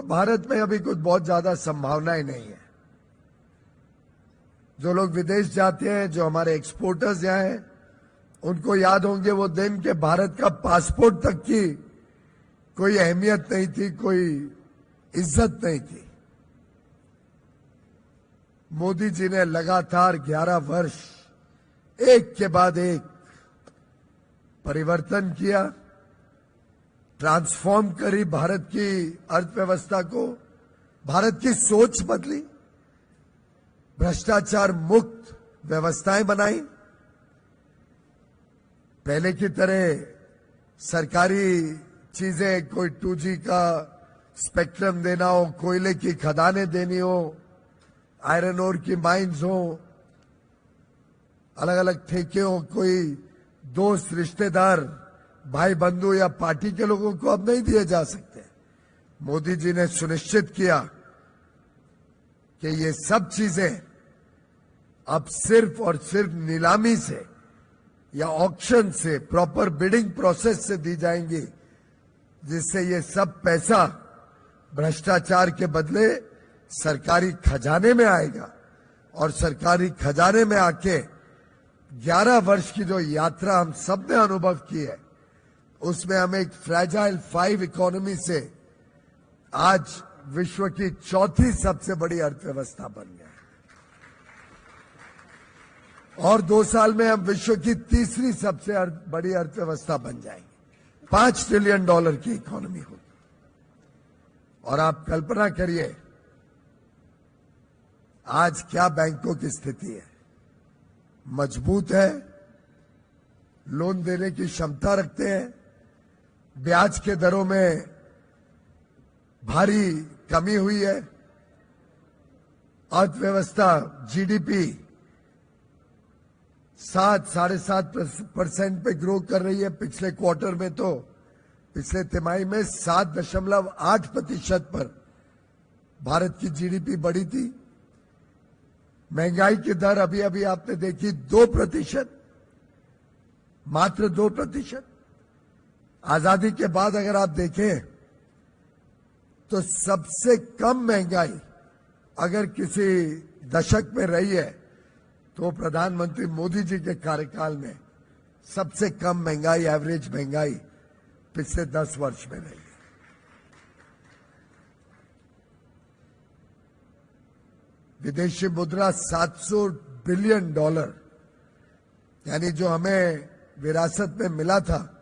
भारत में अभी कुछ बहुत ज्यादा संभावनाएं नहीं है। जो लोग विदेश जाते हैं, जो हमारे एक्सपोर्टर्स यहाँ हैं, उनको याद होंगे वो दिन के भारत का पासपोर्ट तक की कोई अहमियत नहीं थी, कोई इज्जत नहीं थी। मोदी जी ने लगातार 11 वर्ष एक के बाद एक परिवर्तन किया, ट्रांसफॉर्म करी भारत की अर्थव्यवस्था को, भारत की सोच बदली, भ्रष्टाचार मुक्त व्यवस्थाएं बनाई। पहले की तरह सरकारी चीजें, कोई 2G का स्पेक्ट्रम देना हो, कोयले की खदानें देनी हो, आयरन ओर की माइंस हो, अलग अलग ठेके हो, कोई दोस्त रिश्तेदार भाई बंधु या पार्टी के लोगों को अब नहीं दिए जा सकते। मोदी जी ने सुनिश्चित किया कि ये सब चीजें अब सिर्फ और सिर्फ नीलामी से या ऑक्शन से, प्रॉपर बिडिंग प्रोसेस से दी जाएंगी, जिससे ये सब पैसा भ्रष्टाचार के बदले सरकारी खजाने में आएगा। और सरकारी खजाने में आके 11 वर्ष की जो यात्रा हम सब ने अनुभव की है, उसमें हम एक फ्रैजाइल 5 इकोनॉमी से आज विश्व की चौथी सबसे बड़ी अर्थव्यवस्था बन गए, और 2 साल में हम विश्व की तीसरी सबसे बड़ी अर्थव्यवस्था बन जाएंगे। $5 ट्रिलियन की इकोनॉमी होगी। और आप कल्पना करिए आज क्या बैंकों की स्थिति है। मजबूत है, लोन देने की क्षमता रखते हैं, ब्याज के दरों में भारी कमी हुई है, अर्थव्यवस्था GDP 7-7.5% पे ग्रो कर रही है। पिछले क्वार्टर में तो, पिछले तिमाही में 7.8% पर भारत की GDP बढ़ी थी। महंगाई की दर अभी अभी आपने देखी 2%, मात्र 2%। आजादी के बाद अगर आप देखें तो सबसे कम महंगाई अगर किसी दशक में रही है तो प्रधानमंत्री मोदी जी के कार्यकाल में सबसे कम महंगाई, एवरेज महंगाई पिछले 10 वर्ष में रही है। विदेशी मुद्रा $700 बिलियन, यानी जो हमें विरासत में मिला था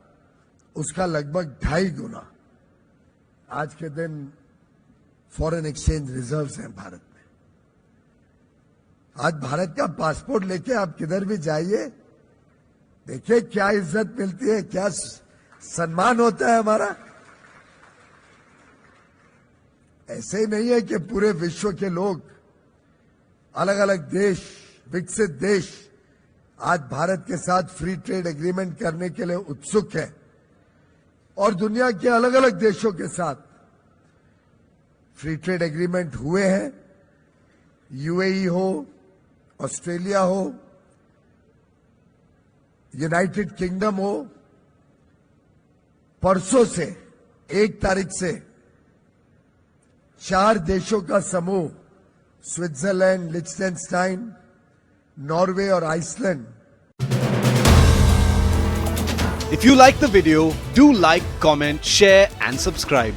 उसका लगभग 2.5 गुना आज के दिन फॉरेन एक्सचेंज रिजर्व्स हैं भारत में। आज भारत का पासपोर्ट लेके आप किधर भी जाइए, देखिए क्या इज्जत मिलती है, क्या सम्मान होता है हमारा। ऐसे ही नहीं है कि पूरे विश्व के लोग, अलग अलग देश, विकसित देश आज भारत के साथ फ्री ट्रेड एग्रीमेंट करने के लिए उत्सुक है, और दुनिया के अलग अलग देशों के साथ फ्री ट्रेड एग्रीमेंट हुए हैं। UAE हो, ऑस्ट्रेलिया हो, यूनाइटेड किंगडम हो। परसों से 1 तारीख से 4 देशों का समूह, स्विट्जरलैंड, लिechtenstein, नॉर्वे और Iceland. If you like the video, do like, comment, share and subscribe.